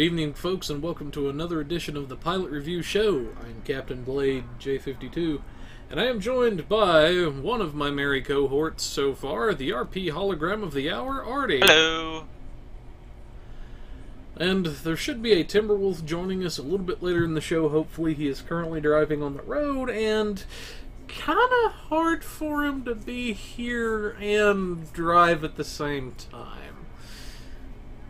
Good evening, folks, and welcome to another edition of the Pilot Review Show. I'm Captain Blade J52, and I am joined by one of my merry cohorts so far, the RP hologram of the hour, Artie. Hello! And there should be a Timberwolf joining us a little bit later in the show. Hopefully he is currently driving on the road, and kind of hard for him to be here and drive at the same time.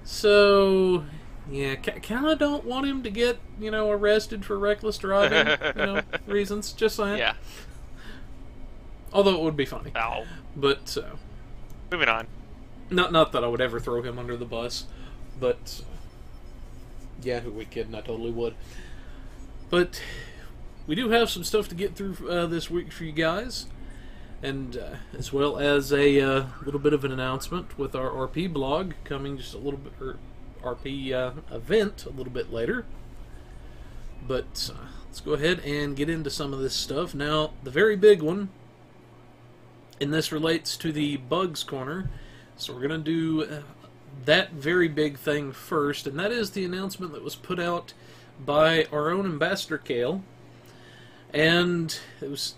So, yeah, kind of don't want him to get, arrested for reckless driving, reasons, just saying. Yeah. Although it would be funny. Ow. But, Moving on. Not that I would ever throw him under the bus, but, yeah, who are we kidding? I totally would. But we do have some stuff to get through this week for you guys, and as well as a little bit of an announcement with our RP blog coming just a little bit, or RP event a little bit later. But let's go ahead and get into some of this stuff. Now, the very big one, and this relates to the Bugs Corner, so we're going to do that very big thing first, and that is the announcement that was put out by our own Ambassador Kale. And it was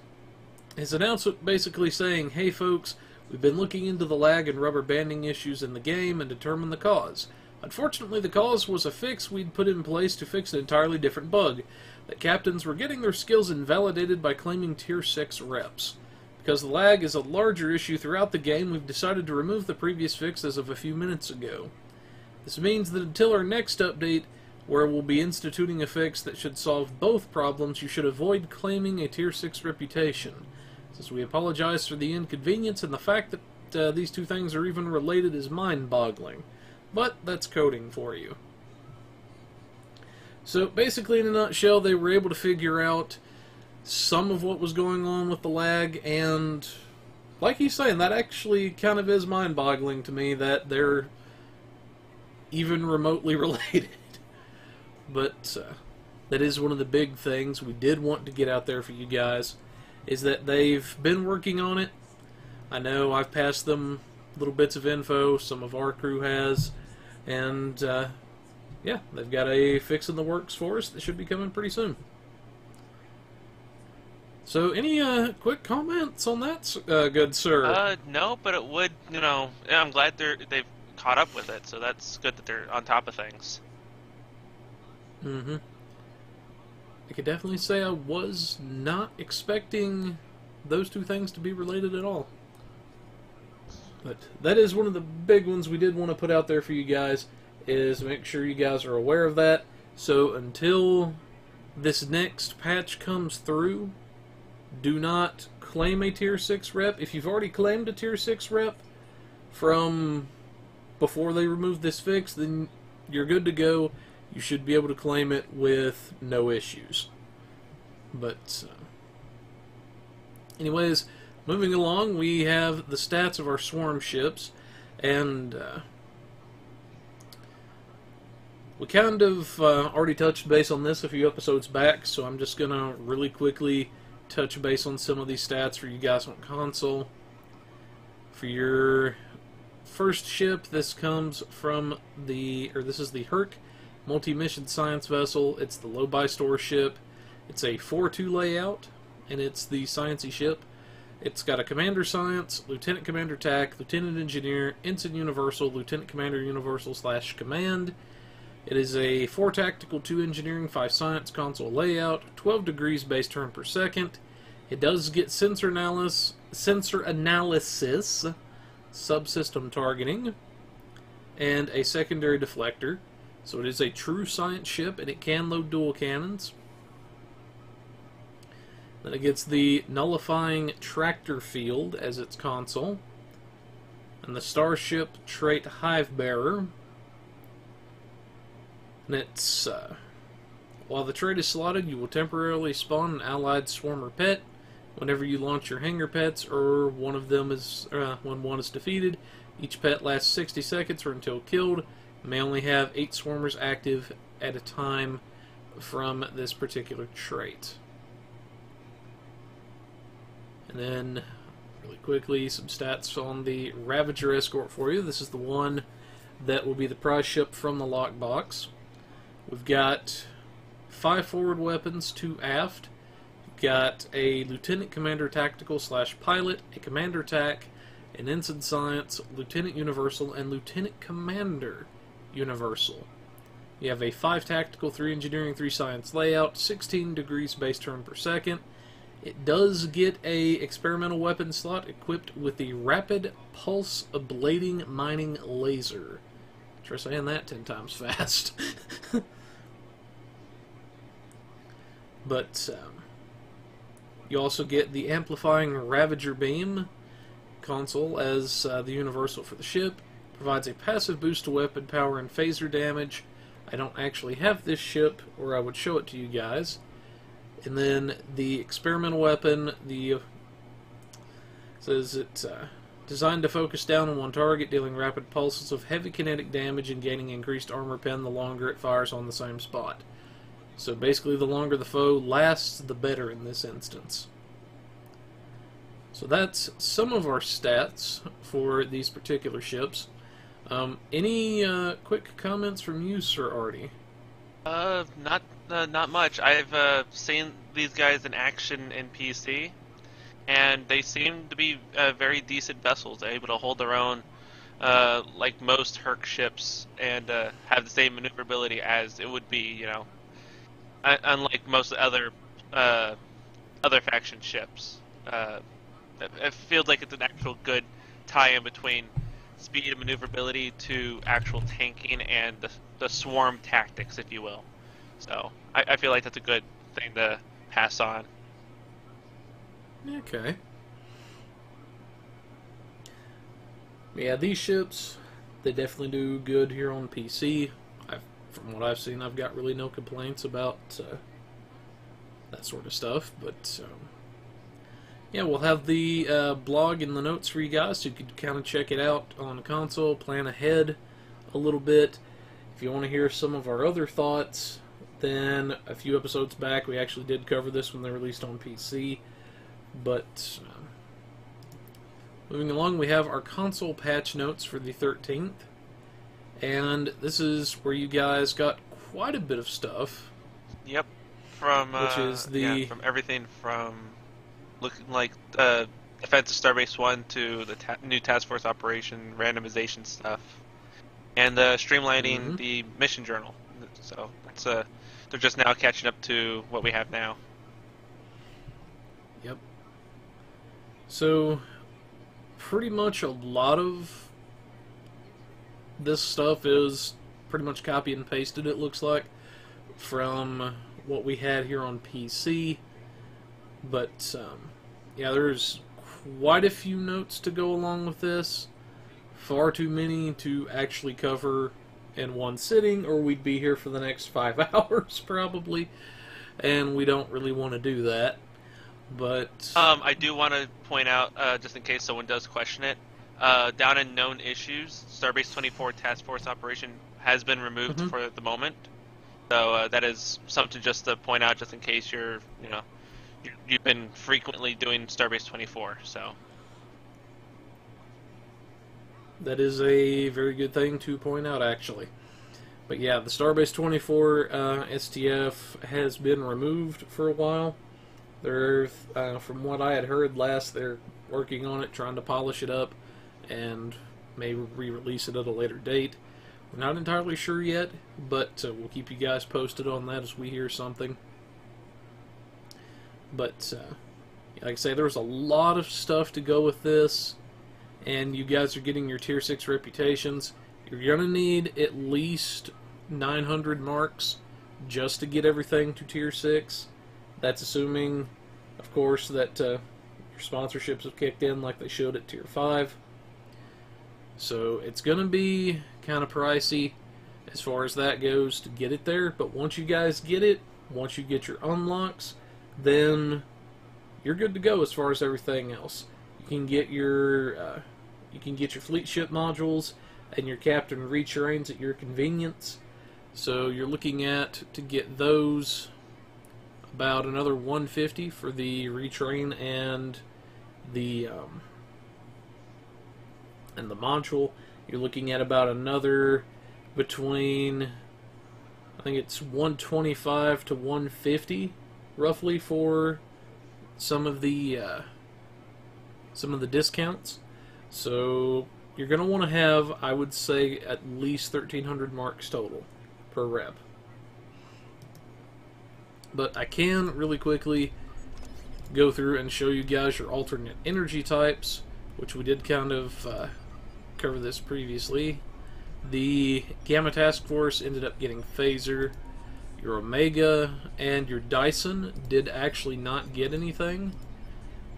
his announcement basically saying, hey folks, we've been looking into the lag and rubber banding issues in the game and determined the cause. Unfortunately, the cause was a fix we'd put in place to fix an entirely different bug, that captains were getting their skills invalidated by claiming Tier 6 reps. Because the lag is a larger issue throughout the game, we've decided to remove the previous fix as of a few minutes ago. This means that until our next update, where we'll be instituting a fix that should solve both problems, you should avoid claiming a Tier 6 reputation. Since we apologize for the inconvenience, and the fact that these two things are even related is mind-boggling. But that's coding for you. So basically, in a nutshell, they were able to figure out some of what was going on with the lag, and like he's saying, that actually kind of is mind-boggling to me that they're even remotely related. But that is one of the big things we did want to get out there for you guys, is that they've been working on it. I know I've passed them little bits of info, some of our crew has, and yeah, they've got a fix in the works for us that should be coming pretty soon. So, any quick comments on that, good sir? No, but it would, I'm glad they've caught up with it, so that's good that they're on top of things. Mm-hmm. I could definitely say I was not expecting those two things to be related at all. But that is one of the big ones we did want to put out there for you guys, is make sure you guys are aware of that. So until this next patch comes through, do not claim a Tier 6 rep. If you've already claimed a Tier 6 rep from before they removed this fix, then you're good to go. You should be able to claim it with no issues. But anyways, moving along, we have the stats of our swarm ships, and we kind of already touched base on this a few episodes back, so I'm just going to really quickly touch base on some of these stats for you guys on console. For your first ship, this comes from this is the Herc multi-mission science vessel. It's the low-buy-store ship. It's a 4-2 layout, and it's the sciencey ship. It's got a Commander Science, Lieutenant Commander TAC, Lieutenant Engineer, Ensign Universal, Lieutenant Commander Universal / Command. It is a 4 Tactical, 2 Engineering, 5 Science console layout, 12 degrees base turn per second. It does get sensor analysis, subsystem targeting, and a secondary deflector. So it is a true science ship, and it can load dual cannons. Then it gets the nullifying tractor field as its console, and the starship trait Hive Bearer. And it's while the trait is slotted, you will temporarily spawn an allied swarmer pet whenever you launch your hangar pets, or one of them is when one is defeated. Each pet lasts 60 seconds or until killed. You may only have 8 swarmers active at a time from this particular trait. And then, really quickly, some stats on the Ravager escort for you. This is the one that will be the prize ship from the lockbox. We've got 5 forward weapons, 2 aft. We've got a Lieutenant Commander Tactical / Pilot, a Commander TAC, an Ensign Science, Lieutenant Universal, and Lieutenant Commander Universal. You have a 5 Tactical, 3 Engineering, 3 Science layout, 16 degrees base turn per second. It does get a experimental weapon slot equipped with the Rapid Pulse Ablating Mining Laser. Try saying that 10 times fast. But you also get the Amplifying Ravager Beam console as the universal for the ship. Provides a passive boost to weapon power and phaser damage. I don't actually have this ship, or I would show it to you guys. And then the experimental weapon, says it's designed to focus down on one target, dealing rapid pulses of heavy kinetic damage and gaining increased armor pen the longer it fires on the same spot. So basically, the longer the foe lasts, the better in this instance. So that's some of our stats for these particular ships. Any quick comments from you, Sir Artie? Not much. I've seen these guys in action in PC, and they seem to be very decent vessels. They're able to hold their own, like most Herc ships, and have the same maneuverability as it would be, you know, unlike most other faction ships. It feels like it's an actual good tie-in between speed and maneuverability to actual tanking and the swarm tactics, if you will. So I feel like that's a good thing to pass on. Okay. Yeah, these ships, they definitely do good here on PC. From what I've seen, I've got really no complaints about that sort of stuff. But yeah, we'll have the blog in the notes for you guys, so you can kind of check it out on the console, plan ahead a little bit. If you want to hear some of our other thoughts, then a few episodes back we actually did cover this when they released on PC. But moving along, we have our console patch notes for the 13th. And this is where you guys got quite a bit of stuff. Yep. From which is from everything from looking like Defensive Starbase 1 to the new Task Force Operation randomization stuff, and streamlining the mission journal. So that's they're just now catching up to what we have now. Yep. So pretty much a lot of this stuff is pretty much copy and pasted, it looks like, from what we had here on PC. But yeah, there's quite a few notes to go along with this. Far too many to actually cover in one sitting, or we'd be here for the next 5 hours probably, and we don't really want to do that. But I do want to point out, just in case someone does question it, down in known issues, Starbase 24 Task Force Operation has been removed for the moment. So that is something just to point out, just in case you've been frequently doing Starbase 24. So that is a very good thing to point out, actually. But yeah, the Starbase 24 STF has been removed for a while. They're, from what I had heard last, they're working on it, trying to polish it up, and may re-release it at a later date. We're not entirely sure yet, but we'll keep you guys posted on that as we hear something. But like I say, there's a lot of stuff to go with this, and you guys are getting your Tier 6 reputations. You're going to need at least 900 marks just to get everything to Tier 6. That's assuming, of course, that your sponsorships have kicked in like they should at Tier 5. So it's going to be kind of pricey as far as that goes to get it there. But once you guys get it, once you get your unlocks, then you're good to go as far as everything else. You can get your fleet ship modules and your captain retrains at your convenience. So you're looking at, to get those, about another 150 for the retrain and the module. You're looking at about another between I think it's 125 to 150, roughly, for some of the discounts. So you're going to want to have, I would say, at least 1,300 marks total per rep. But I can really quickly go through and show you guys your alternate energy types, which we did kind of cover this previously. The Gamma Task Force ended up getting Phaser. Your Omega and your Dyson did actually not get anything.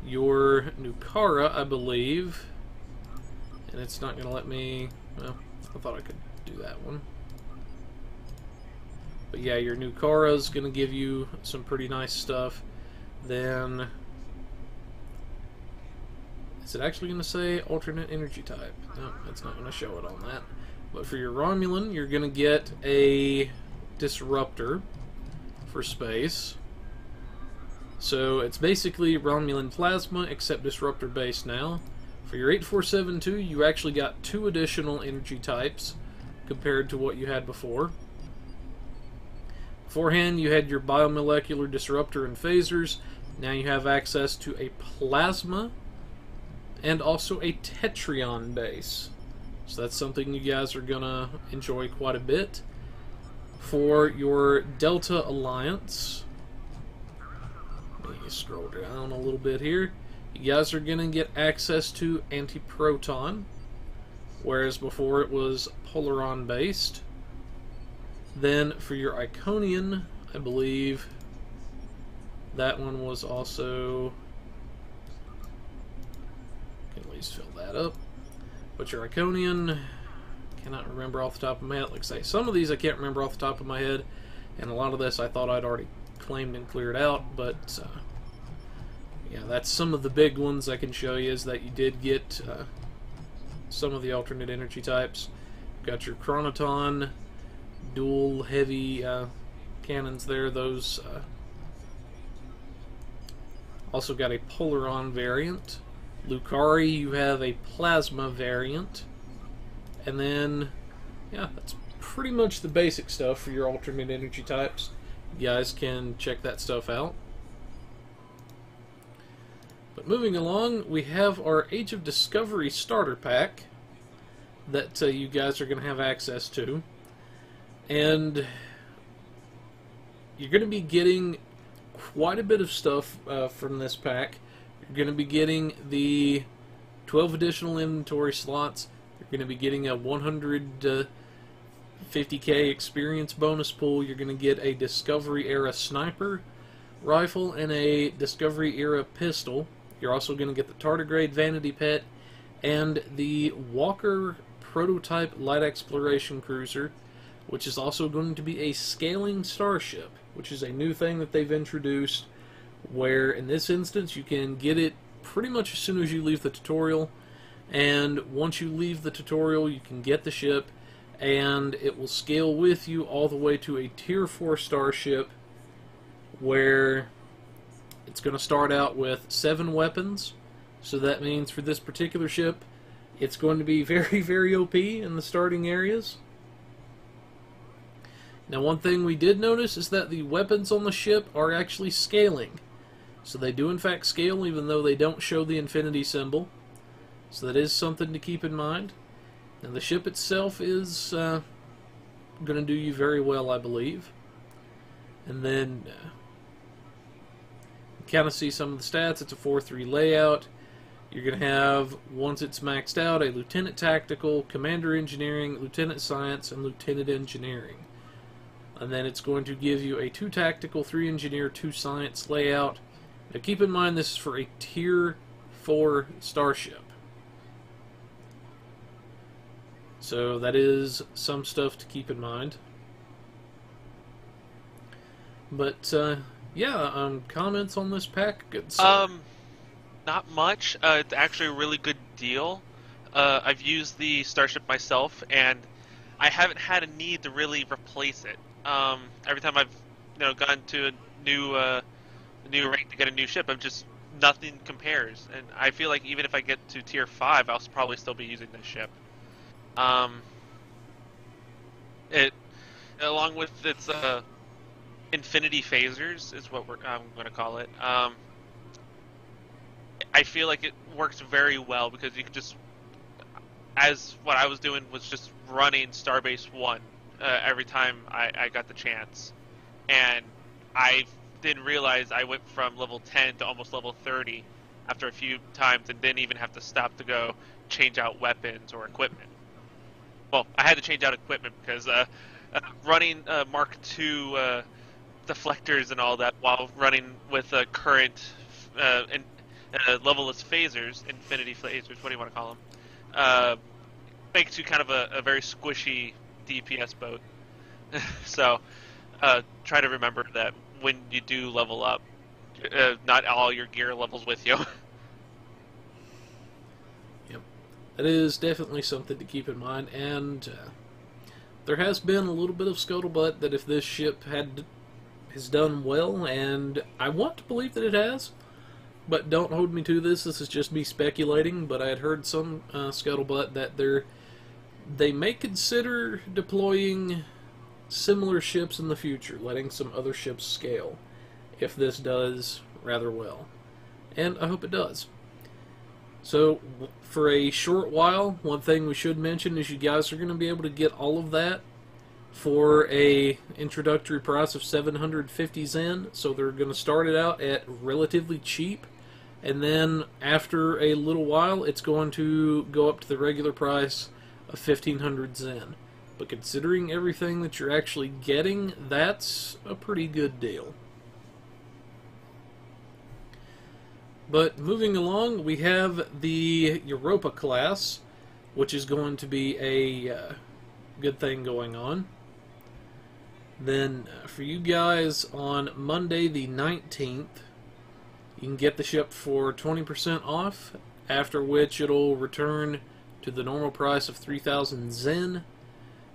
Your Nukara, I believe, and it's not going to let me, well, I thought I could do that one. But yeah, your Nukara is going to give you some pretty nice stuff. Then, is it actually going to say alternate energy type? No, it's not going to show it on that. But for your Romulan, you're going to get a Disruptor for space. So it's basically Romulan Plasma, except Disruptor based now. For your 8472, you actually got 2 additional energy types compared to what you had before. Beforehand, you had your Biomolecular Disruptor and Phasers. Now you have access to a Plasma and also a Tetrion base. So that's something you guys are going to enjoy quite a bit. For your Delta Alliance, let me scroll down a little bit here. You guys are going to get access to Anti-Proton, whereas before it was Polaron based. Then for your Iconian, I believe that one was also, can at least fill that up. But your Iconian, cannot remember off the top of my head. Like I say, some of these I can't remember off the top of my head, and a lot of this I thought I'd already claimed and cleared out, but yeah, that's some of the big ones I can show you, is that you did get some of the alternate energy types. You've got your Chronoton, dual heavy cannons there. Those also got a Polaron variant. Lucari, you have a Plasma variant. And then, yeah, that's pretty much the basic stuff for your alternate energy types. You guys can check that stuff out. But moving along, we have our Age of Discovery starter pack that you guys are going to have access to. And you're going to be getting quite a bit of stuff from this pack. You're going to be getting the 12 additional inventory slots. You're going to be getting a 150k experience bonus pool. You're going to get a Discovery era sniper rifle and a Discovery era pistol. You're also going to get the tardigrade vanity pet and the Walker prototype light exploration cruiser, which is also going to be a scaling starship, which is a new thing that they've introduced, where in this instance you can get it pretty much as soon as you leave the tutorial, and once you leave the tutorial you can get the ship and it will scale with you all the way to a tier 4 starship, where it's going to start out with 7 weapons. So that means for this particular ship it's going to be very, very OP in the starting areas. Now, one thing we did notice is that the weapons on the ship are actually scaling. So they do in fact scale, even though they don't show the infinity symbol. So that is something to keep in mind. And the ship itself is going to do you very well, I believe. And then you kind of see some of the stats. It's a 4-3 layout. You're going to have, once it's maxed out, a Lieutenant Tactical, Commander Engineering, Lieutenant Science, and Lieutenant Engineering. And then it's going to give you a 2 Tactical, 3 Engineer, 2 Science layout. Now keep in mind this is for a Tier 4 starship. So that is some stuff to keep in mind. But, yeah, comments on this pack? Good stuff. Not much. It's actually a really good deal. I've used the starship myself, and I haven't had a need to really replace it. Every time I've gone to a new rank to get a new ship, nothing compares. And I feel like even if I get to tier 5, I'll probably still be using this ship. It along with its infinity phasers is what I'm going to call it. I feel like it works very well because you can just, as what I was doing was just running Starbase 1 every time I got the chance. And I didn't realize I went from level 10 to almost level 30 after a few times and didn't even have to stop to go change out weapons or equipment. Well, I had to change out equipment because running Mark II deflectors and all that while running with current level-less phasers, infinity phasers, what do you want to call them, makes you kind of a very squishy DPS boat. So try to remember that when you do level up, not all your gear levels with you. Yep. That is definitely something to keep in mind, and there has been a little bit of scuttlebutt that if this ship has done well, and I want to believe that it has, but don't hold me to this is just me speculating, but I had heard some scuttlebutt that they may consider deploying similar ships in the future, letting some other ships scale, if this does rather well. And I hope it does. So, for a short while, one thing we should mention is you guys are going to be able to get all of that for a introductory price of 750 Zen. So they're going to start it out at relatively cheap, and then after a little while it's going to go up to the regular price of 1500 Zen. But considering everything that you're actually getting, that's a pretty good deal. But moving along, we have the Europa Class, which is going to be a good thing going on. Then for you guys on Monday the 19th, you can get the ship for 20% off, after which it'll return to the normal price of 3,000 Zen.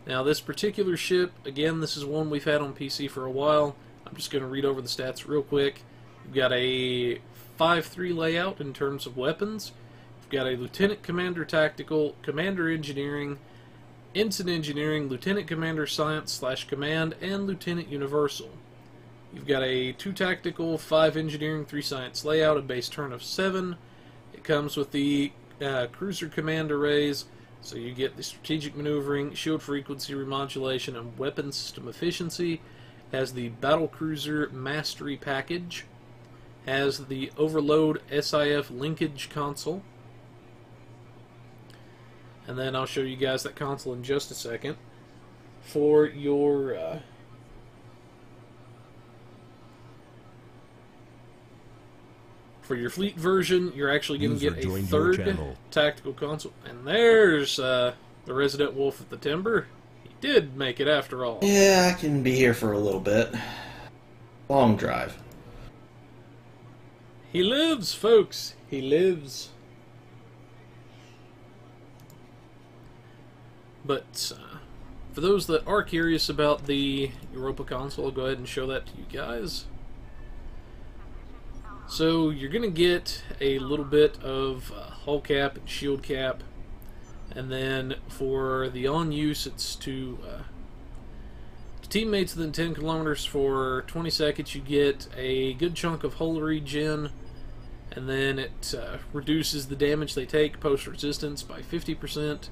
Now this particular ship, again, this is one we've had on PC for a while. I'm just going to read over the stats real quick. You've got a 5-3 layout in terms of weapons. You've got a Lieutenant Commander Tactical, Commander Engineering, Ensign Engineering, Lieutenant Commander Science/Command, and Lieutenant Universal. You've got a 2 Tactical, 5 Engineering, 3 Science layout, a base turn of 7. It comes with the Cruiser Command Arrays, so you get the Strategic Maneuvering, Shield Frequency Remodulation, and Weapon System Efficiency. Has the Battle Cruiser Mastery Package. Has the Overload SIF Linkage Console. And then I'll show you guys that console in just a second. For your fleet version, you're actually going to get a 3rd tactical console. And there's the resident wolf at the timber. He did make it after all. Yeah, I can be here for a little bit. Long drive. He lives, folks. He lives. But for those that are curious about the Europa console, I'll go ahead and show that to you guys. So you're going to get a little bit of hull cap and shield cap, and then for the on-use, it's to teammates within 10 kilometers for 20 seconds. You get a good chunk of hull regen, and then it reduces the damage they take post-resistance by 50%.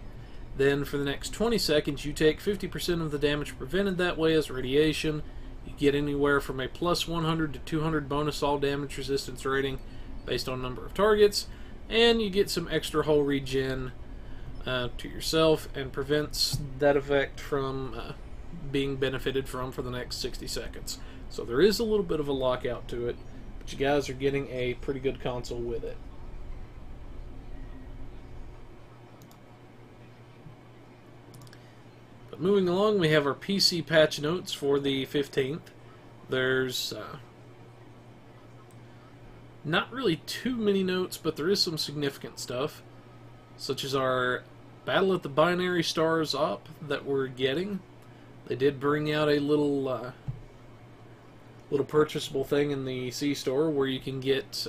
Then for the next 20 seconds, you take 50% of the damage prevented that way as radiation. You get anywhere from a plus 100 to 200 bonus all damage resistance rating based on number of targets, and you get some extra hull regen to yourself, and prevents that effect from being benefited from for the next 60 seconds. So there is a little bit of a lockout to it, but you guys are getting a pretty good console with it. But moving along, we have our PC patch notes for the 15th. There's not really too many notes, but there is some significant stuff, such as our Battle at the Binary Stars op that we're getting. They did bring out a little purchasable thing in the C-store where you can get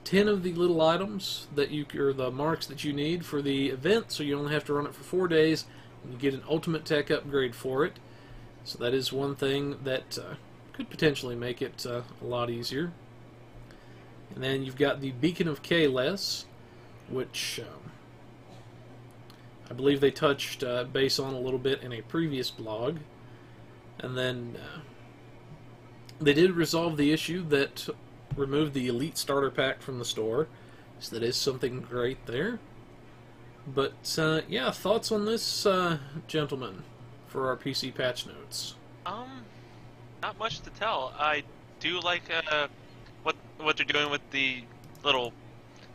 10 of the little items that or the marks that you need for the event, so you only have to run it for 4 days. You get an ultimate tech upgrade for it. So that is one thing that could potentially make it a lot easier. And then you've got the Beacon of Kalos, which I believe they touched base on a little bit in a previous blog. And then they did resolve the issue that removed the Elite Starter Pack from the store. So that is something great there. But, yeah, thoughts on this, gentlemen, for our PC patch notes? Not much to tell. I do like, what they're doing with the little,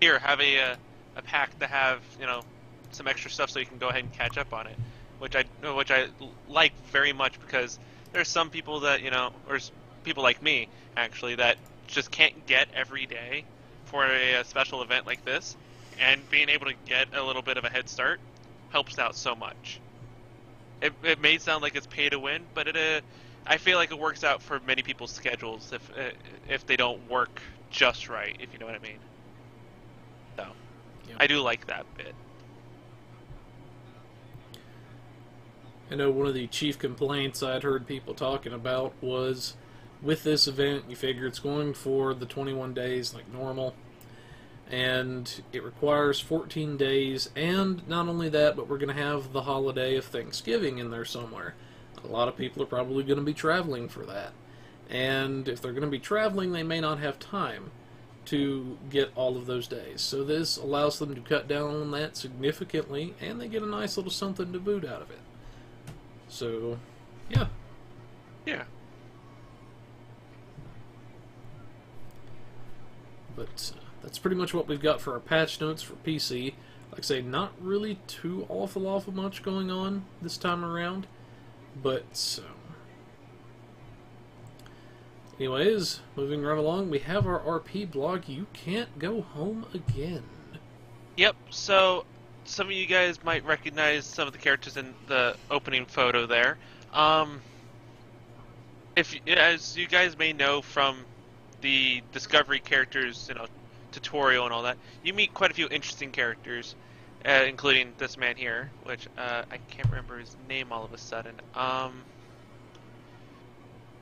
here, have a pack to have, you know, some extra stuff so you can go ahead and catch up on it. Which I like very much, because there's some people that, you know, or people like me, actually, that just can't get every day for a special event like this. And being able to get a little bit of a head start helps out so much. It may sound like it's pay to win, but I feel like it works out for many people's schedules if they don't work just right, if you know what I mean. So, yeah. I do like that bit. I know one of the chief complaints I'd heard people talking about was, with this event, you figure it's going for the 21 days like normal, and it requires 14 days, and not only that, but we're going to have the holiday of Thanksgiving in there somewhere. A lot of people are probably going to be traveling for that, and if they're going to be traveling, they may not have time to get all of those days. So this allows them to cut down on that significantly, and they get a nice little something to boot out of it. So, yeah. Yeah. But that's pretty much what we've got for our patch notes for PC. Like I say, not really too awful much going on this time around. But, anyways, moving right along, we have our RP blog, You Can't Go Home Again. Yep, so some of you guys might recognize some of the characters in the opening photo there. As you guys may know from the Discovery characters, you know, tutorial and all that, you meet quite a few interesting characters, including this man here, which I can't remember his name all of a sudden.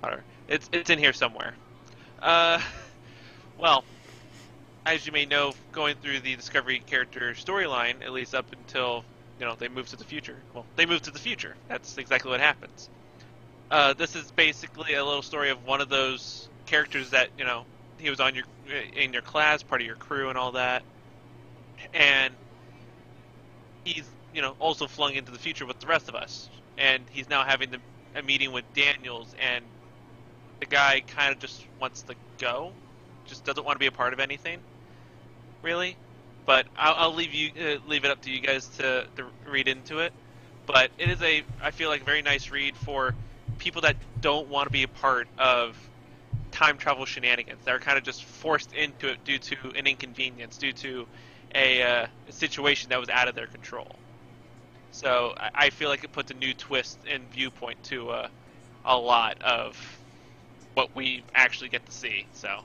Whatever. It's in here somewhere. Well, as you may know, going through the Discovery character storyline, at least up until, you know, they move to the future. Well, they move to the future. That's exactly what happens. This is basically a little story of one of those characters that, you know, he was on in your class, part of your crew and all that, and he's, you know, also flung into the future with the rest of us, and he's now having a meeting with Daniels, and the guy kind of just wants to go, just doesn't want to be a part of anything, really. But I'll leave it up to you guys to read into it. But it is I feel like a very nice read for people that don't want to be a part of time travel shenanigans. They're kind of just forced into it due to an inconvenience, due to a situation that was out of their control. So I feel like it puts a new twist and viewpoint to a lot of what we actually get to see. So,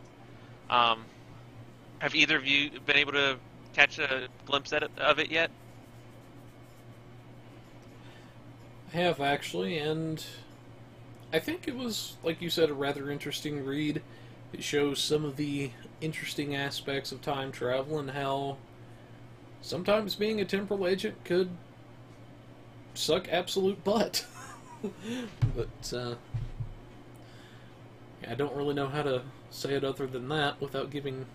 have either of you been able to catch a glimpse of it yet? I have, actually, and I think it was, like you said, a rather interesting read. It shows some of the interesting aspects of time travel and how sometimes being a temporal agent could suck absolute butt. But, I don't really know how to say it other than that without giving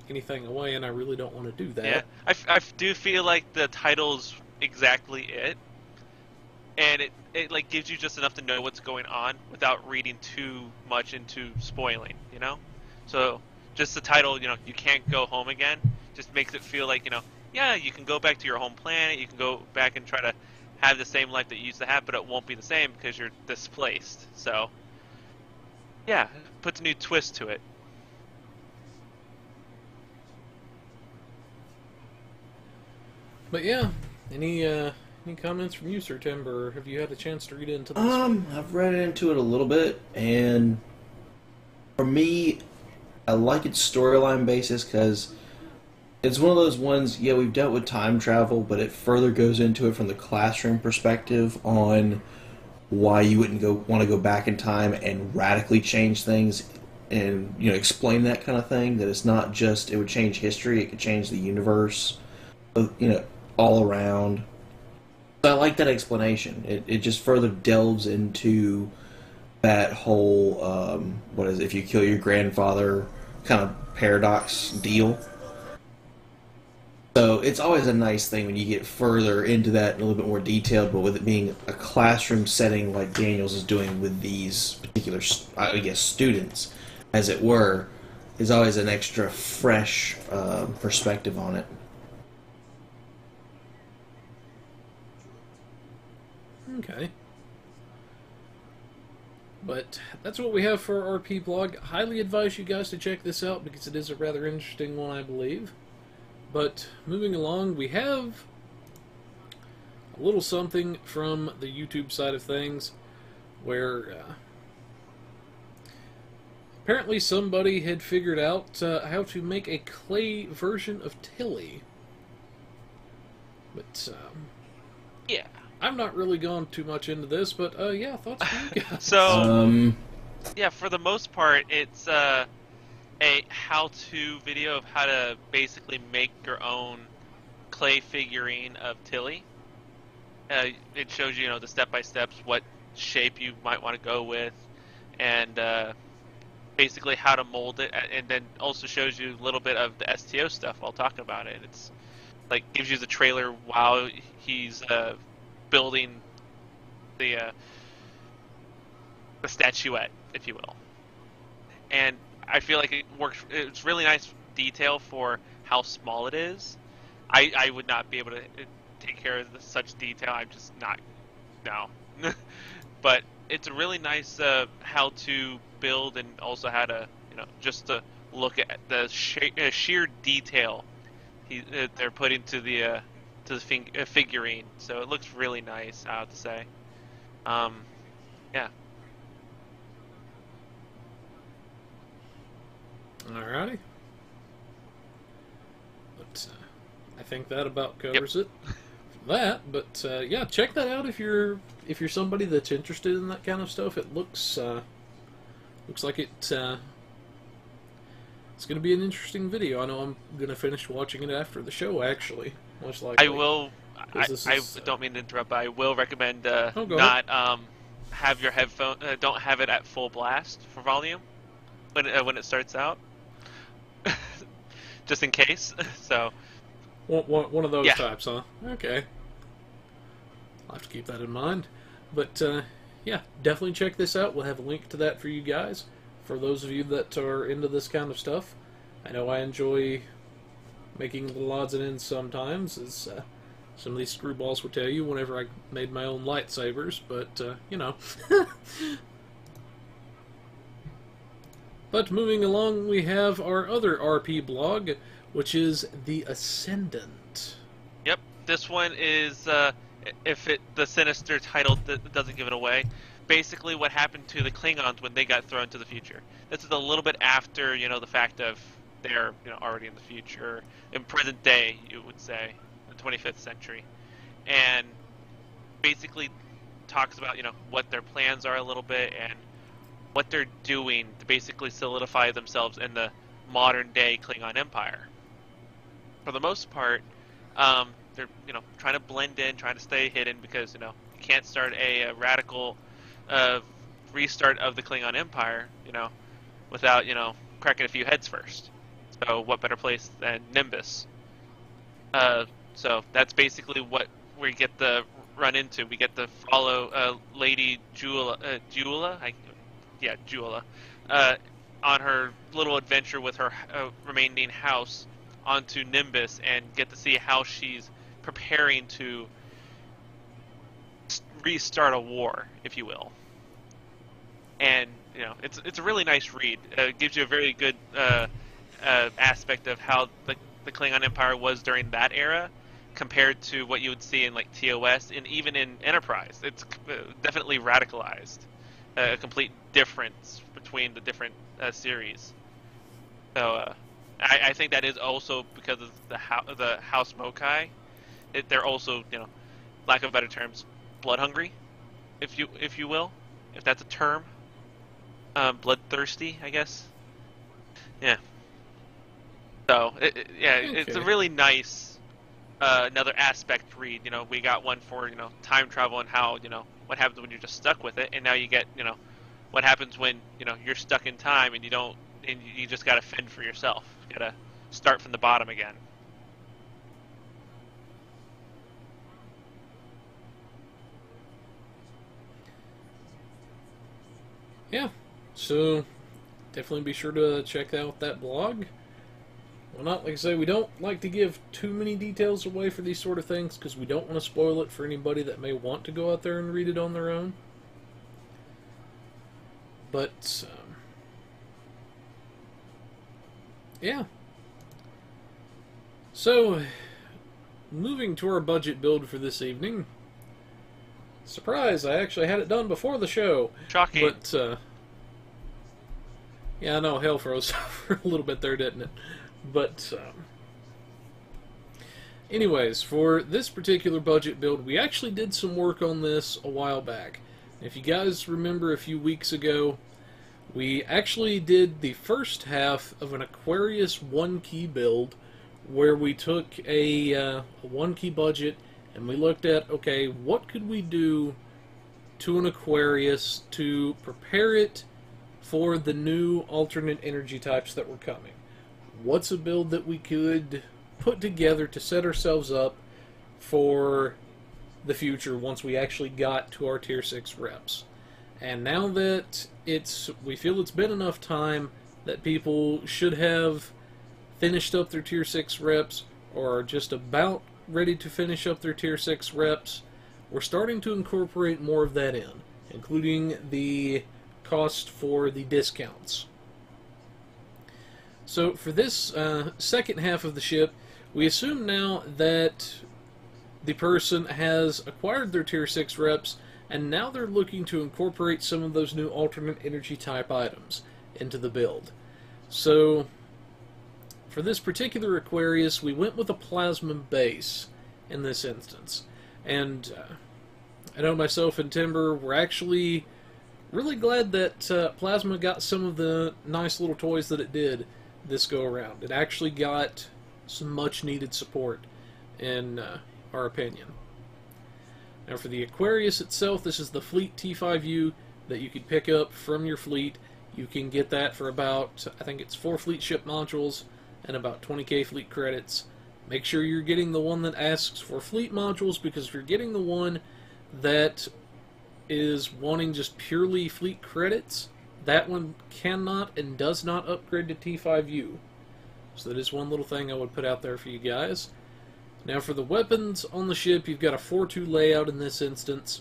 anything away, and I really don't want to do that. Yeah, I do feel like the title's exactly it. And it like gives you just enough to know what's going on without reading too much into spoiling, you know? So just the title, you know, You Can't Go Home Again, just makes it feel like, you know, yeah, you can go back to your home planet, you can go back and try to have the same life that you used to have, but it won't be the same because you're displaced. So yeah, it puts a new twist to it. But yeah, any comments from you, Sir Timber? Have you had a chance to read into this? I've read into it a little bit, and for me, I like its storyline basis because it's one of those ones, yeah, we've dealt with time travel, but it further goes into it from the classroom perspective on why you wouldn't want to go back in time and radically change things and explain that kind of thing. That it's not just it would change history; it could change the universe, all around. So I like that explanation. It just further delves into that whole what is it, if you kill your grandfather kind of paradox deal. So it's always a nice thing when you get further into that in a little bit more detail, but with it being a classroom setting like Daniels is doing with these particular, I guess, students, as it were, is always an extra fresh perspective on it. Okay. But that's what we have for our RP blog. Highly advise you guys to check this out because it is a rather interesting one, I believe. But moving along, we have a little something from the YouTube side of things where apparently somebody had figured out how to make a clay version of Tilly. But yeah, I've not really gone too much into this, but yeah, thoughts from you guys? So, yeah, for the most part, it's a how-to video of how to basically make your own clay figurine of Tilly. It shows you, the step-by-steps, what shape you might want to go with, and basically how to mold it, and then also shows you a little bit of the STO stuff while talking about it. It's like gives you the trailer while he's building the statuette, if you will. And I feel like it works. It's really nice detail for how small it is. I would not be able to take care of such detail. I'm just not. No. But it's a really nice how to build and also how to just to look at the sheer detail they're putting to the figurine. So it looks really nice, I have to say. Yeah. Alrighty. But I think that about covers it for that. But yeah, check that out if you're somebody that's interested in that kind of stuff. It looks like it's going to be an interesting video. I know I'm going to finish watching it after the show, actually. Most likely. I will. I don't mean to interrupt, but I will recommend not have your headphone. Don't have it at full blast for volume when it starts out. Just in case. So one of those types, huh? Okay. I'll have to keep that in mind. But yeah, definitely check this out. We'll have a link to that for you guys. For those of you that are into this kind of stuff, I know I enjoy making little odds and ends sometimes, as some of these screwballs will tell you whenever I made my own lightsabers, but, But moving along, we have our other RP blog, which is The Ascendant. Yep, this one is, the sinister title doesn't give it away, basically what happened to the Klingons when they got thrown to the future. This is a little bit after, the fact of they're, already in the future, in present day, you would say, the 25th century. And basically talks about, what their plans are a little bit and what they're doing to basically solidify themselves in the modern day Klingon Empire. For the most part, they're, trying to blend in, trying to stay hidden because, you can't start a radical restart of the Klingon Empire, without, cracking a few heads first. So what better place than Nimbus? So that's basically what we get the run into. We get to follow Lady Jula, on her little adventure with her remaining house onto Nimbus and get to see how she's preparing to restart a war, if you will. And it's a really nice read. It gives you a very good aspect of how the Klingon Empire was during that era compared to what you would see in like TOS and even in Enterprise. It's definitely radicalized. A complete difference between the different series. So I think that is also because of the House Mokai. They're also, lack of better terms, blood hungry. if you will, if that's a term. Bloodthirsty, I guess. Yeah. So it's a really nice another aspect read. You know, we got one for time travel and how what happens when you're just stuck with it, and now you get what happens when you're stuck in time and you just gotta fend for yourself. You gotta start from the bottom again. Yeah, so definitely be sure to check out that blog. Well, not like I say, we don't like to give too many details away for these sort of things because we don't want to spoil it for anybody that may want to go out there and read it on their own. But yeah. So, moving to our budget build for this evening. Surprise, I actually had it done before the show. Shocking. But, yeah, I know, hell froze for a little bit there, didn't it? But, anyways, for this particular budget build, we actually did some work on this a while back. If you guys remember a few weeks ago, we actually did the first half of an Aquarius 1-key build, where we took a 1-key budget, and we looked at, okay, what could we do to an Aquarius to prepare it for the new alternate energy types that were coming? What's a build that we could put together to set ourselves up for the future once we actually got to our Tier 6 reps? And now that we feel it's been enough time that people should have finished up their Tier 6 reps, or are just about ready to finish up their Tier 6 reps, we're starting to incorporate more of that in, including the cost for the discounts. So for this second half of the ship, we assume now that the person has acquired their Tier 6 reps, and now they're looking to incorporate some of those new alternate energy type items into the build. So for this particular Aquarius, we went with a plasma base in this instance. And I know myself and Timber were actually really glad that Plasma got some of the nice little toys that it did this go around. It actually got some much needed support, in our opinion. Now for the Aquarius itself, this is the Fleet T5U that you could pick up from your fleet. You can get that for about, I think it's 4 fleet ship modules and about 20k fleet credits. Make sure you're getting the one that asks for fleet modules, because if you're getting the one that is wanting just purely fleet credits, that one cannot and does not upgrade to T5U. So that is one little thing I would put out there for you guys. Now for the weapons on the ship, you've got a 4-2 layout in this instance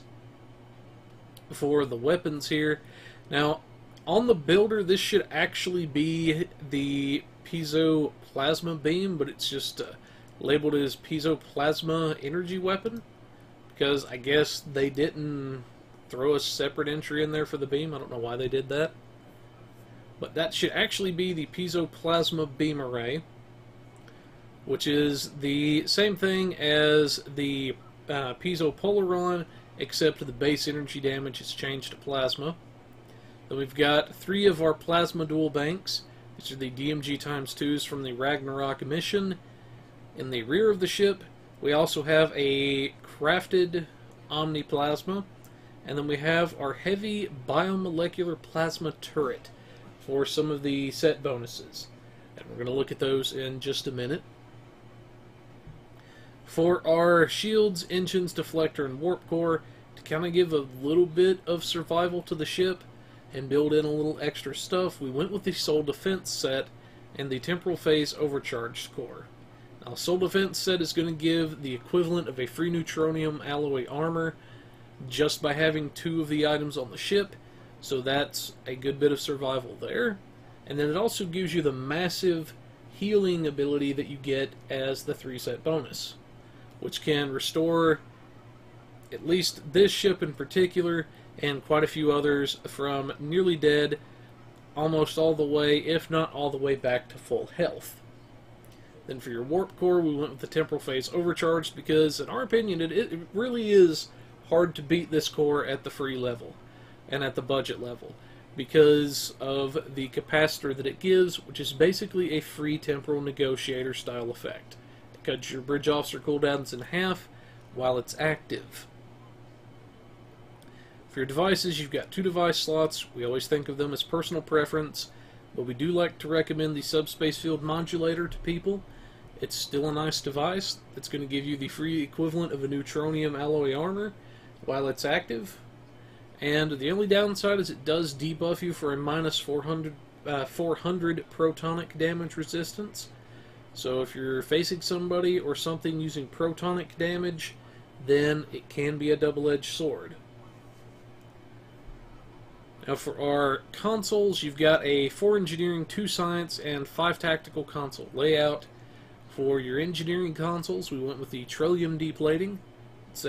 for the weapons here. Now on the builder, this should actually be the Piezo Plasma Beam, but it's just labeled as Piezo Plasma Energy Weapon, because I guess they didn't throw a separate entry in there for the beam. I don't know why they did that. But that should actually be the Piezo Plasma Beam Array, which is the same thing as the Piezo Polaron, except the base energy damage is changed to plasma. Then we've got 3 of our plasma dual banks. These are the DMG ×2s from the Ragnarok mission. In the rear of the ship, we also have a crafted Omniplasma, and then we have our heavy biomolecular plasma turret for some of the set bonuses. And we're going to look at those in just a minute. For our shields, engines, deflector, and warp core, to kind of give a little bit of survival to the ship and build in a little extra stuff, we went with the Soul Defense set and the Temporal Phase Overcharged core. Now, Soul Defense set is going to give the equivalent of a free neutronium alloy armor just by having 2 of the items on the ship, so that's a good bit of survival there. And then it also gives you the massive healing ability that you get as the 3-set bonus, which can restore at least this ship in particular, and quite a few others, from nearly dead almost all the way, if not all the way back to full health. Then for your warp core, we went with the Temporal Phase Overcharged because, in our opinion, it really is hard to beat this core at the free level and at the budget level because of the capacitor that it gives, which is basically a free temporal negotiator style effect. It cuts your bridge officer cooldowns in half while it's active. For your devices, you've got 2 device slots. We always think of them as personal preference, but we do like to recommend the subspace field modulator to people. It's still a nice device. It's going to give you the free equivalent of a neutronium alloy armor while it's active. And the only downside is it does debuff you for a minus 400 protonic damage resistance. So if you're facing somebody or something using protonic damage, then it can be a double-edged sword. Now for our consoles, you've got a 4 engineering, 2 science, and 5 tactical console layout. For your engineering consoles, we went with the Trillium deplating. It's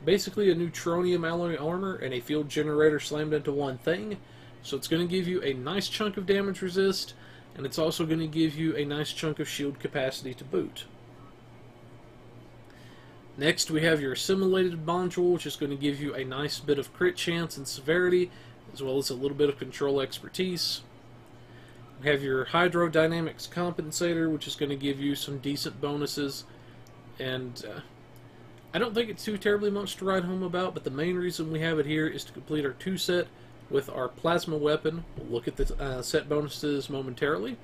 basically a neutronium alloy armor and a field generator slammed into one thing. So it's going to give you a nice chunk of damage resist, and it's also going to give you a nice chunk of shield capacity to boot. Next we have your assimilated module, which is going to give you a nice bit of crit chance and severity, as well as a little bit of control expertise. We have your hydrodynamics compensator, which is going to give you some decent bonuses, and I don't think it's too terribly much to write home about, but the main reason we have it here is to complete our 2 set with our plasma weapon. We'll look at the set bonuses momentarily.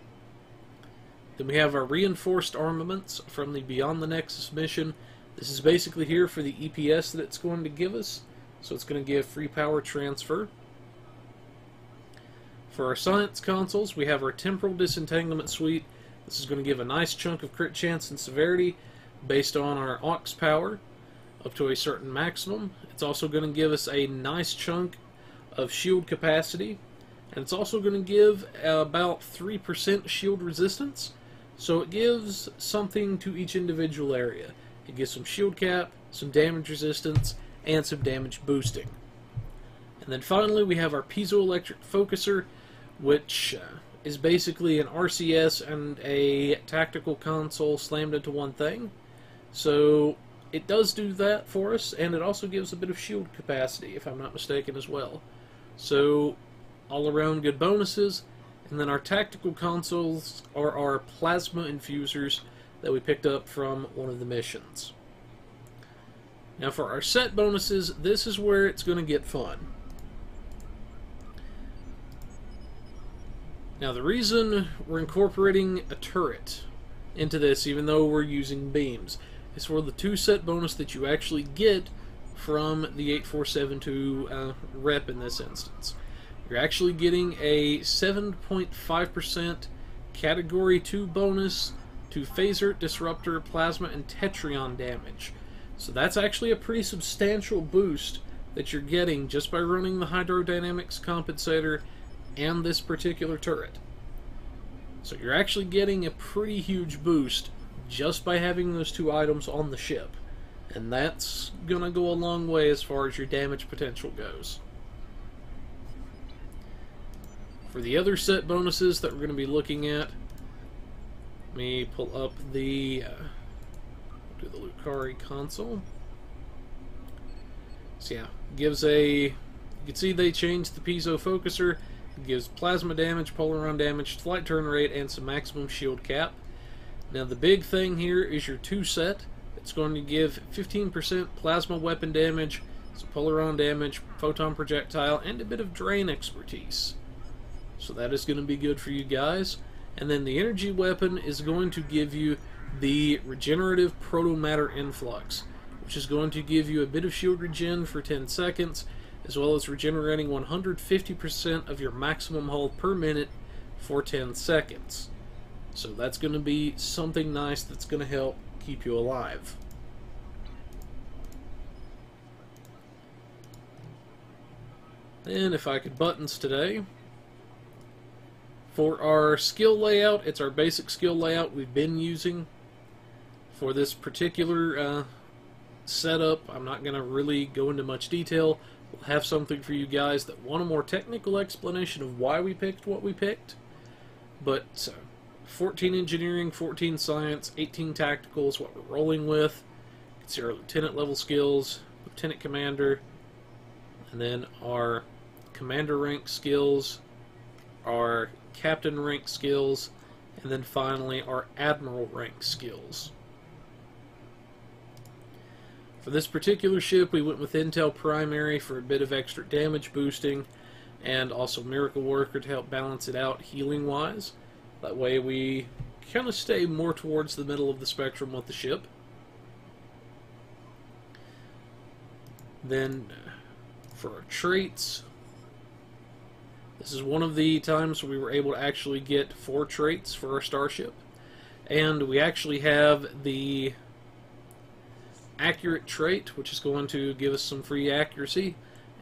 Then we have our reinforced armaments from the Beyond the Nexus mission. This is basically here for the EPS that it's going to give us, so it's going to give free power transfer. For our science consoles, we have our temporal disentanglement suite. This is going to give a nice chunk of crit chance and severity based on our aux power up to a certain maximum. It's also going to give us a nice chunk of shield capacity, and it's also going to give about 3% shield resistance, so it gives something to each individual area. It gives some shield cap, some damage resistance, and some damage boosting. And then finally we have our piezoelectric focuser, which is basically an RCS and a tactical console slammed into one thing. So it does do that for us, and it also gives a bit of shield capacity, if I'm not mistaken, as well. So all around good bonuses. And then our tactical consoles are our plasma infusers that we picked up from one of the missions. Now for our set bonuses, this is where it's going to get fun. Now the reason we're incorporating a turret into this, even though we're using beams, is for the 2 set bonus that you actually get from the 8472 rep in this instance. You're actually getting a 7.5% Category 2 bonus to Phaser, Disruptor, Plasma, and Tetrion damage. So that's actually a pretty substantial boost that you're getting just by running the Hydrodynamics Compensator and this particular turret. So you're actually getting a pretty huge boost just by having those 2 items on the ship. And that's going to go a long way as far as your damage potential goes. For the other set bonuses that we're going to be looking at, let me pull up the do the Lucari console. So yeah, gives you can see they changed the piezo focuser. It gives plasma damage, polaron damage, flight turn rate, and some maximum shield cap. Now the big thing here is your 2 set. It's going to give 15% plasma weapon damage, some polaron damage, photon projectile, and a bit of drain expertise. So that is going to be good for you guys. And then the energy weapon is going to give you the regenerative protomatter influx, which is going to give you a bit of shield regen for 10 seconds, as well as regenerating 150% of your maximum hull per minute for 10 seconds. So that's going to be something nice that's going to help keep you alive. And if I could buttons today. For our skill layout, it's our basic skill layout we've been using for this particular setup. I'm not going to really go into much detail. We'll have something for you guys that want a more technical explanation of why we picked what we picked. But 14 engineering, 14 science, 18 tactical is what we're rolling with. It's your lieutenant level skills, Lieutenant Commander, and then our Commander rank skills, our Captain rank skills, and then finally our Admiral rank skills. For this particular ship, we went with Intel Primary for a bit of extra damage boosting, and also Miracle Worker to help balance it out healing-wise. That way we kind of stay more towards the middle of the spectrum with the ship. Then, for our traits, this is one of the times we were able to actually get 4 traits for our starship. And we actually have the accurate trait, which is going to give us some free accuracy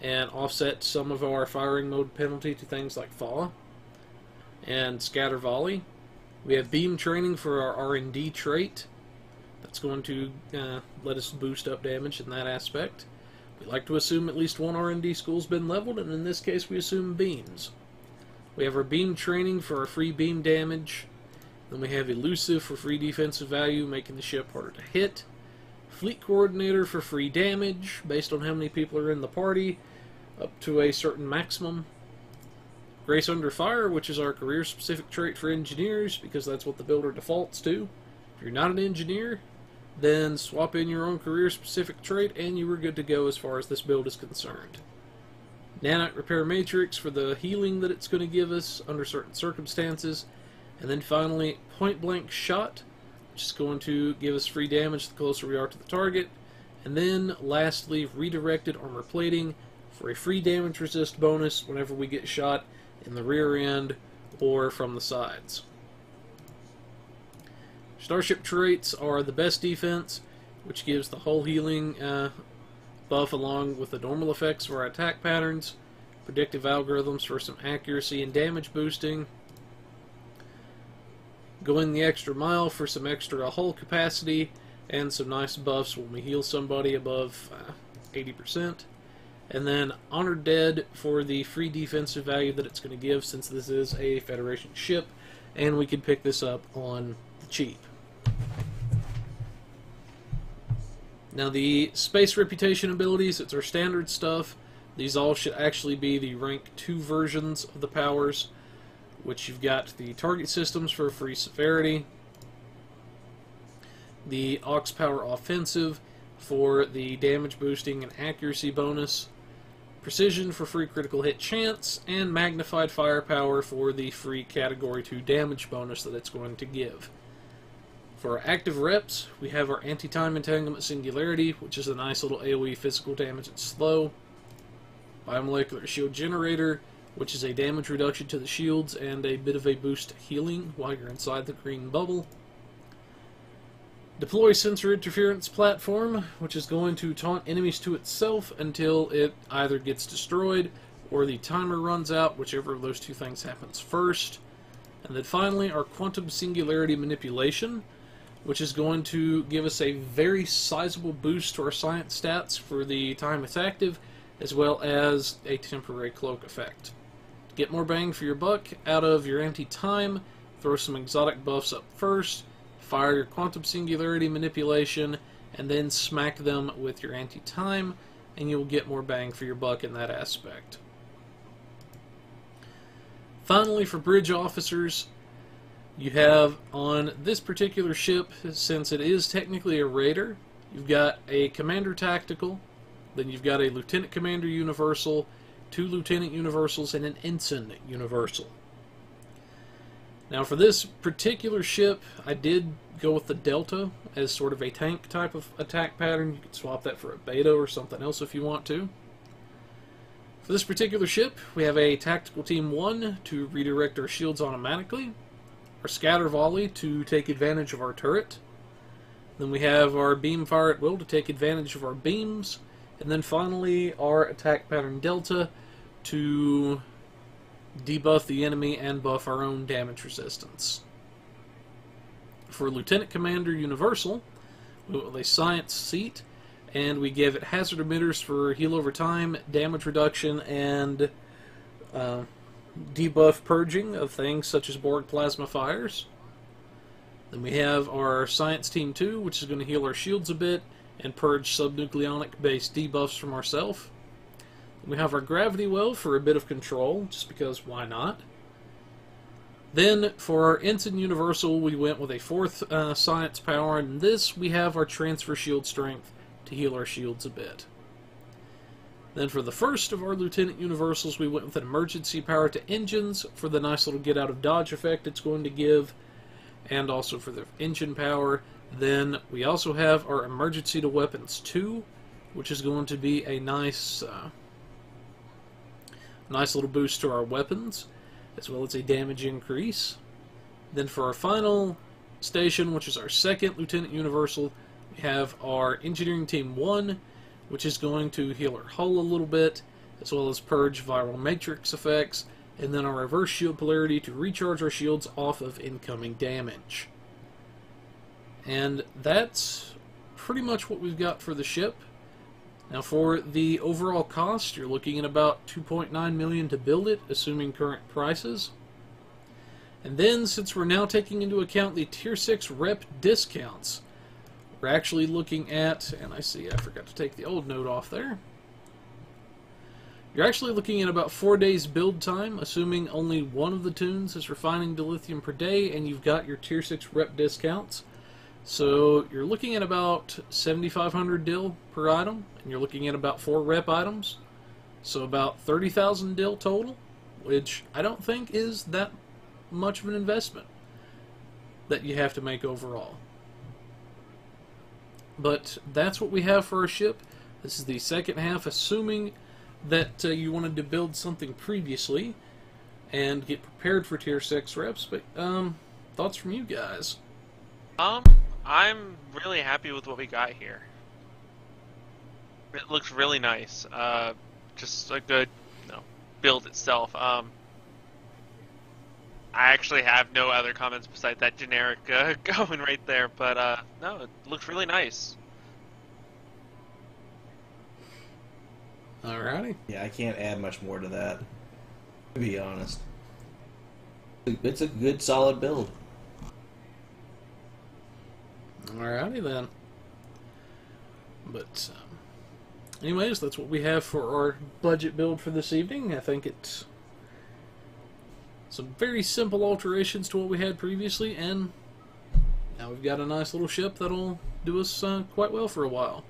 and offset some of our firing mode penalty to things like thaw and scatter volley. We have beam training for our R&D trait. That's going to let us boost up damage in that aspect. We like to assume at least one R&D school's been leveled, and in this case we assume beams. We have our beam training for our free beam damage. Then we have elusive for free defensive value, making the ship harder to hit. Fleet Coordinator for free damage, based on how many people are in the party, up to a certain maximum. Grace Under Fire, which is our career-specific trait for engineers, because that's what the builder defaults to. If you're not an engineer, then swap in your own career-specific trait, and you are good to go as far as this build is concerned. Nanite Repair Matrix for the healing that it's going to give us under certain circumstances. And then finally, Point Blank Shot, which is going to give us free damage the closer we are to the target. And then, lastly, Redirected Armor Plating for a free damage resist bonus whenever we get shot in the rear end or from the sides. Starship traits are the best defense, which gives the hull healing buff along with the normal effects for our attack patterns, predictive algorithms for some accuracy and damage boosting, going the extra mile for some extra hull capacity, and some nice buffs when we heal somebody above 80%. And then Honored Dead for the free defensive value that it's going to give, since this is a Federation ship, and we can pick this up on the cheap. Now the Space Reputation abilities, it's our standard stuff. These all should actually be the rank 2 versions of the powers, which you've got the Target Systems for free severity, the Aux Power Offensive for the damage boosting and accuracy bonus, Precision for free critical hit chance, and Magnified Firepower for the free Category 2 damage bonus that it's going to give. For our active reps, we have our Anti-Time Entanglement Singularity, which is a nice little AoE physical damage and slow. Biomolecular Shield Generator, which is a damage reduction to the shields and a bit of a boost to healing while you're inside the green bubble. Deploy Sensor Interference Platform, which is going to taunt enemies to itself until it either gets destroyed or the timer runs out, whichever of those two things happens first. And then finally, our Quantum Singularity Manipulation, which is going to give us a very sizable boost to our science stats for the time it's active, as well as a temporary cloak effect. To get more bang for your buck out of your anti-time, throw some exotic buffs up first, fire your Quantum Singularity Manipulation, and then smack them with your anti-time, and you'll get more bang for your buck in that aspect. Finally, for bridge officers, you have on this particular ship, since it is technically a raider, you've got a Commander Tactical, then you've got a Lieutenant Commander Universal, 2 Lieutenant Universals, and an Ensign Universal. Now for this particular ship, I did go with the Delta as sort of a tank type of attack pattern. You can swap that for a Beta or something else if you want to. For this particular ship, we have a Tactical Team 1 to redirect our shields automatically, our Scatter Volley to take advantage of our turret, then we have our Beam Fire at Will to take advantage of our beams, and then finally our Attack Pattern Delta to debuff the enemy and buff our own damage resistance. For Lieutenant Commander Universal, we went with a Science Seat, and we give it hazard emitters for heal over time, damage reduction, and debuff purging of things such as Borg Plasma Fires. Then we have our Science Team 2, which is going to heal our shields a bit, and purge subnucleonic-based debuffs from ourselves. We have our Gravity Well for a bit of control, just because why not? Then, for our Ensign Universal, we went with a 4th Science Power, and this we have our Transfer Shield Strength to heal our shields a bit. Then for the first of our Lieutenant Universals, we went with an Emergency Power to Engines for the nice little get out of dodge effect it's going to give, and also for the engine power. Then we also have our Emergency to Weapons 2, which is going to be a nice little boost to our weapons, as well as a damage increase. Then for our final station, which is our second Lieutenant Universal, we have our Engineering Team 1, which is going to heal our hull a little bit, as well as purge viral matrix effects, and then our Reverse Shield Polarity to recharge our shields off of incoming damage. And that's pretty much what we've got for the ship. Now for the overall cost, you're looking at about $2.9 million to build it, assuming current prices. And then, since we're now taking into account the Tier 6 rep discounts, we're actually looking at, and I see I forgot to take the old note off there. You're actually looking at about 4 days build time, assuming only one of the tunes is refining dilithium per day, and you've got your Tier 6 rep discounts. So you're looking at about 7,500 dil per item, and you're looking at about 4 rep items. So about 30,000 dil total, which I don't think is that much of an investment that you have to make overall. But that's what we have for our ship. This is the second half, assuming that you wanted to build something previously and get prepared for Tier 6 reps. But thoughts from you guys? I'm really happy with what we got here. It looks really nice. Just a good, build itself. I actually have no other comments besides that generic going right there, but no, it looks really nice. Alrighty. Yeah, I can't add much more to that, to be honest. It's a good, solid build. Alrighty then. But, anyways, that's what we have for our budget build for this evening. I think it's some very simple alterations to what we had previously, and now we've got a nice little ship that'll do us quite well for a while.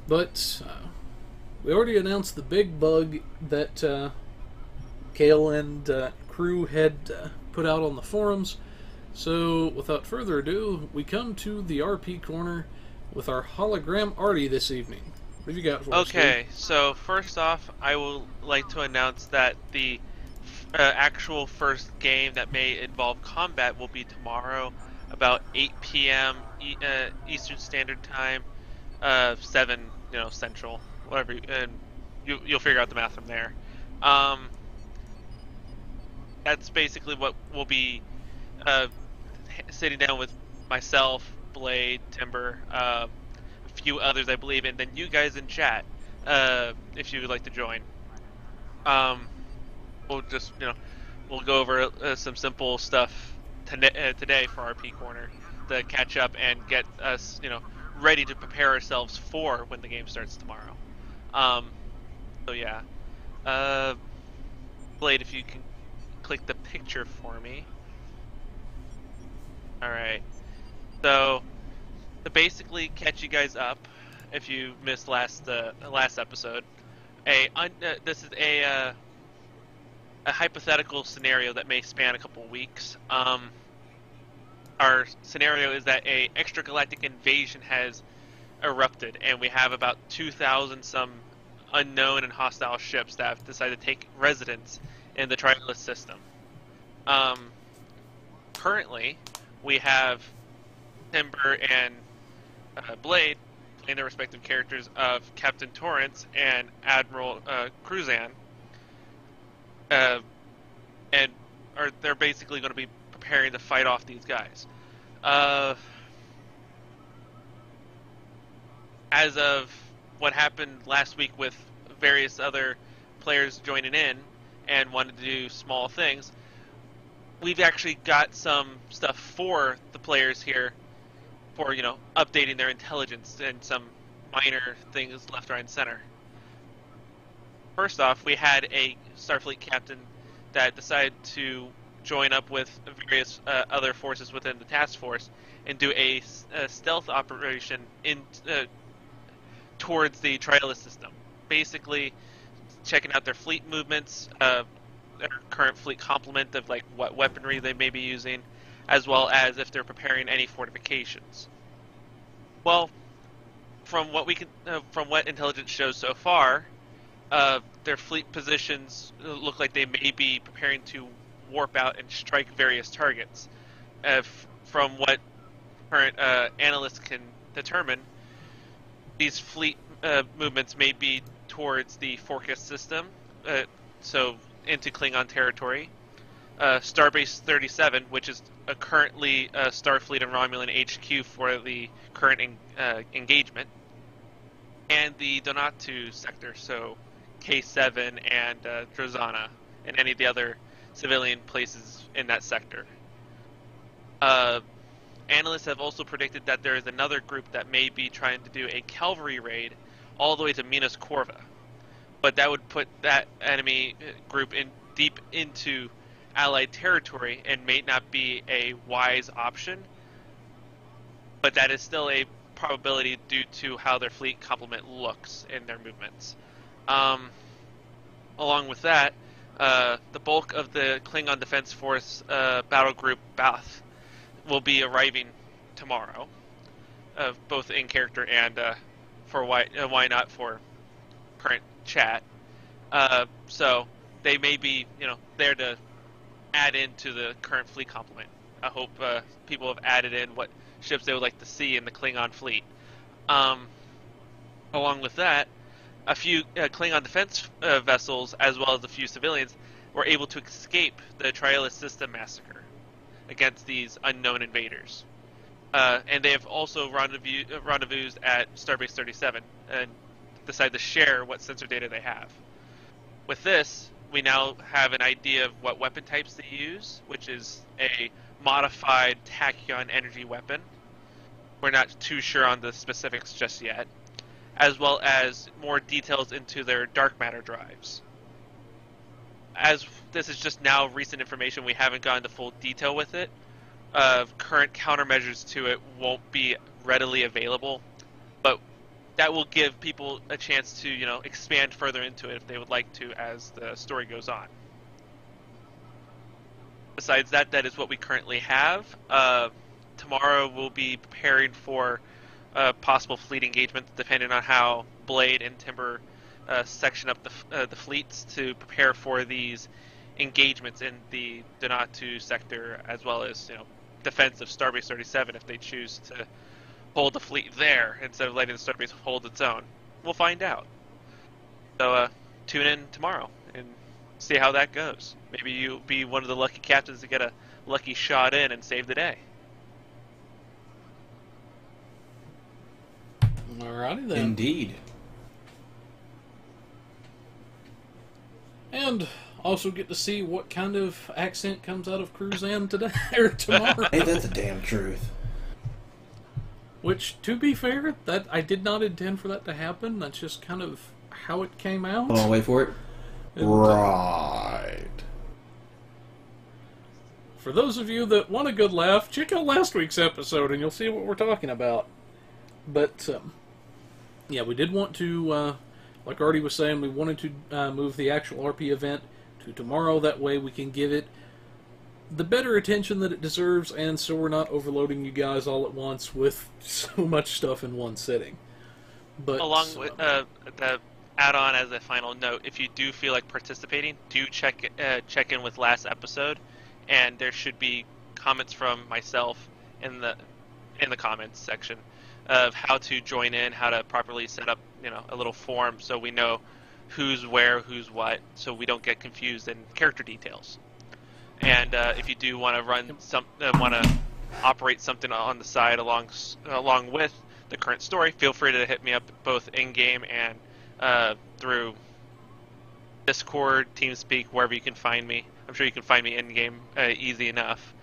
But we already announced the big bug that Kale and crew had put out on the forums. So, without further ado, we come to the RP corner with our hologram Artie this evening. What have you got for us? Okay, so first off, I would like to announce that the actual first game that may involve combat will be tomorrow, about 8 p.m. Eastern Standard Time, 7, Central, whatever, and you'll figure out the math from there. That's basically what we'll be sitting down with myself, Blade, Timber, a few others I believe, and then you guys in chat, if you would like to join. We'll just, we'll go over some simple stuff today for RP Corner to catch up and get us, ready to prepare ourselves for when the game starts tomorrow. So yeah. Blade, if you can click the picture for me. Alright. So, to basically catch you guys up, if you missed last episode, this is a hypothetical scenario that may span a couple weeks. Our scenario is that a extragalactic invasion has erupted, and we have about 2,000 some unknown and hostile ships that have decided to take residence in the Triolus system. Currently, we have Timber and Blade playing their respective characters of Captain Torrance and Admiral Cruzan, and they're basically going to be preparing to fight off these guys. As of what happened last week with various other players joining in and wanted to do small things, we've actually got some stuff for the players here for updating their intelligence and some minor things left, right, and center. First off, we had a Starfleet captain that decided to join up with various other forces within the task force and do a stealth operation towards the Trialis system. Basically, checking out their fleet movements, their current fleet complement of like what weaponry they may be using, as well as if they're preparing any fortifications. Well, from what intelligence shows so far, their fleet positions look like they may be preparing to warp out and strike various targets. From what current analysts can determine, these fleet movements may be towards the Forcus system, so into Klingon territory, Starbase 37, which is currently Starfleet and Romulan HQ for the current engagement, and the Donatu sector, so K7 and Drozana, and any of the other civilian places in that sector. Analysts have also predicted that there is another group that may be trying to do a cavalry raid all the way to Minas Corva, but that would put that enemy group deep into Allied territory and may not be a wise option, but that is still a probability due to how their fleet complement looks in their movements. Along with that, the bulk of the Klingon Defense Force battle group Bath will be arriving tomorrow, both in character and for why not for current chat. So they may be there to add into the current fleet complement. I hope people have added in what ships they would like to see in the Klingon fleet. Along with that, a few Klingon defense vessels, as well as a few civilians, were able to escape the Trialis system massacre against these unknown invaders. And they have also rendezvoused at Starbase 37 and decided to share what sensor data they have. With this, we now have an idea of what weapon types they use, which is a modified tachyon energy weapon. We're not too sure on the specifics just yet, as well as more details into their dark matter drives. As this is just now recent information, we haven't gone into full detail with it. Current countermeasures to it won't be readily available, but that will give people a chance to, expand further into it if they would like to as the story goes on. Besides that, that is what we currently have. Tomorrow we'll be preparing for possible fleet engagement, depending on how Blade and Timber section up the fleets to prepare for these engagements in the Donatu sector, as well as defense of Starbase 37 if they choose to hold the fleet there instead of letting the Starbase hold its own. We'll find out. So tune in tomorrow and see how that goes. Maybe you'll be one of the lucky captains to get a lucky shot in and save the day. Alrighty then. Indeed. And also get to see what kind of accent comes out of Cruzan today or tomorrow. Ain't that the damn truth? Which, to be fair, that I did not intend for that to happen. That's just kind of how it came out. Hold on, wait for it. And, right. For those of you that want a good laugh, check out last week's episode and you'll see what we're talking about. But, yeah, we did want to, like Artie was saying, we wanted to move the actual RP event to tomorrow. That way we can give it the better attention that it deserves, and so we're not overloading you guys all at once with so much stuff in one sitting. But along with the add-on as a final note, if you do feel like participating, do check in with last episode, and there should be comments from myself in the comments section of how to join in, how to properly set up a little form so we know who's where, who's what, so we don't get confused in character details. And if you do want to operate something on the side along with the current story, feel free to hit me up both in game and through Discord, TeamSpeak, wherever you can find me. I'm sure you can find me in game easy enough.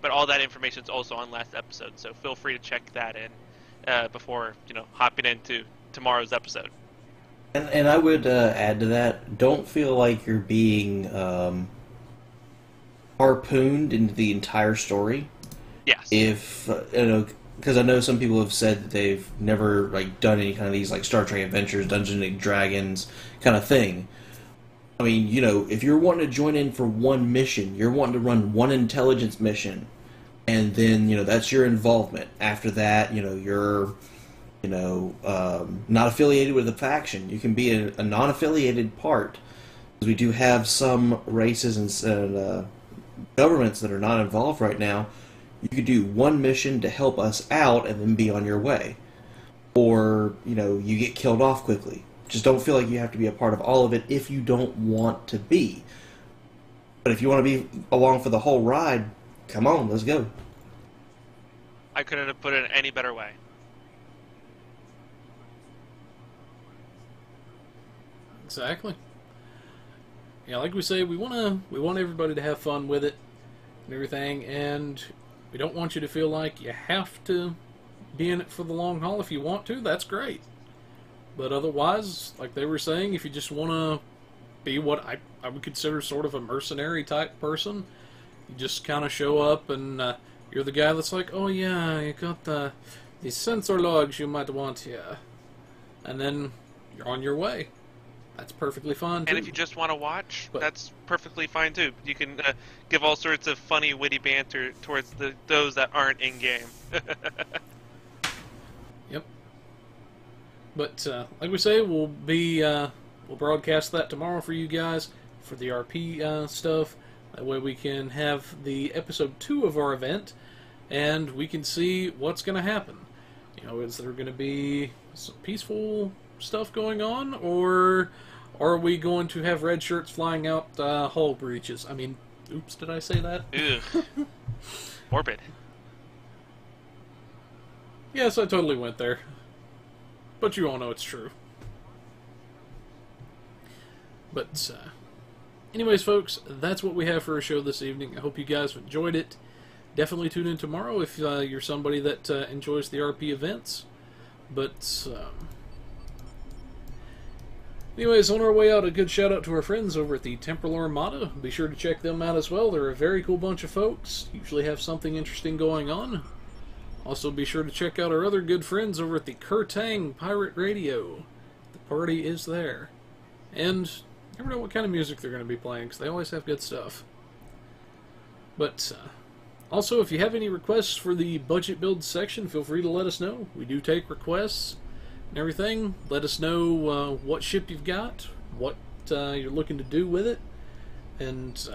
but all that information is also on last episode, so feel free to check that in before hopping into tomorrow's episode. And I would add to that, don't feel like you're being harpooned into the entire story. Yes. If because I know some people have said that they've never done any kind of these Star Trek Adventures, Dungeons and Dragons kind of thing. I mean, if you're wanting to join in for one mission, you're wanting to run one intelligence mission, and then that's your involvement. After that, you're not affiliated with a faction. You can be a non-affiliated part, because we do have some races and governments that are not involved right now. You could do one mission to help us out and then be on your way. Or, you get killed off quickly. Just don't feel like you have to be a part of all of it if you don't want to be. But if you want to be along for the whole ride, come on, let's go. I couldn't have put it any better way. Exactly. Yeah, like we say, we want everybody to have fun with it and everything, and we don't want you to feel like you have to be in it for the long haul. If you want to, that's great. But otherwise, like they were saying, if you just want to be what I would consider sort of a mercenary type person, you just kind of show up and you're the guy that's like, oh yeah, you got these sensor logs you might want here. And then you're on your way. That's perfectly fine, too. And if you just want to watch, that's perfectly fine, too. You can give all sorts of funny, witty banter towards those that aren't in-game. Yep. But, like we say, we'll broadcast that tomorrow for you guys, for the RP stuff. That way we can have the episode 2 of our event, and we can see what's going to happen. Is there going to be some peaceful stuff going on, or are we going to have red shirts flying out hull breaches? I mean, oops, did I say that? Ugh. Morbid. Yes, I totally went there. But you all know it's true. But, anyways, folks, that's what we have for our show this evening. I hope you guys enjoyed it. Definitely tune in tomorrow if you're somebody that enjoys the RP events. But, anyways, on our way out, a good shout out to our friends over at the Temporal Armada. Be sure to check them out as well. They're a very cool bunch of folks. Usually have something interesting going on. Also, be sure to check out our other good friends over at the Kurtang Pirate Radio. The party is there. And you never know what kind of music they're going to be playing, because they always have good stuff. But, also, if you have any requests for the budget build section, feel free to let us know. We do take requests and everything. Let us know what ship you've got, what you're looking to do with it, and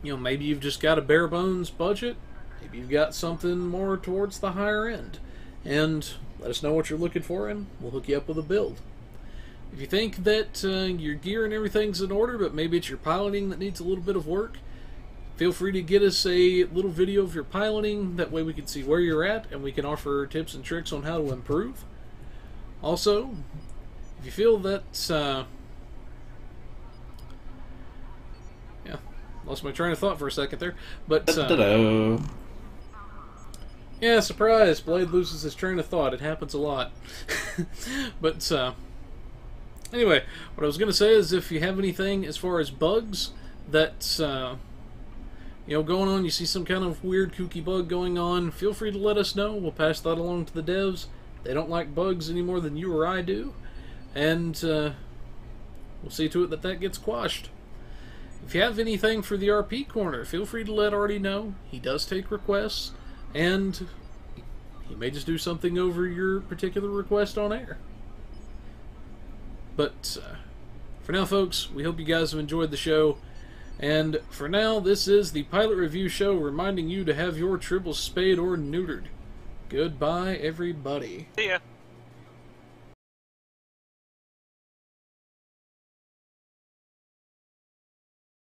maybe you've just got a bare bones budget. Maybe you've got something more towards the higher end, and let us know what you're looking for, and we'll hook you up with a build. If you think that your gear and everything's in order, but maybe it's your piloting that needs a little bit of work, feel free to get us a little video of your piloting. That way we can see where you're at, and we can offer tips and tricks on how to improve. Also, if you feel that, lost my train of thought for a second there, but, yeah, surprise, Blade loses his train of thought. It happens a lot. But, anyway, what I was going to say is if you have anything as far as bugs that's, going on, you see some kind of weird, kooky bug going on, feel free to let us know. We'll pass that along to the devs. They don't like bugs any more than you or I do, and we'll see to it that that gets quashed. If you have anything for the RP Corner, feel free to let Artie know. He does take requests, and he may just do something over your particular request on air. But for now, folks, we hope you guys have enjoyed the show. And for now, this is the Pilot Review Show, reminding you to have your tribbles spayed or neutered. Goodbye, everybody. See ya.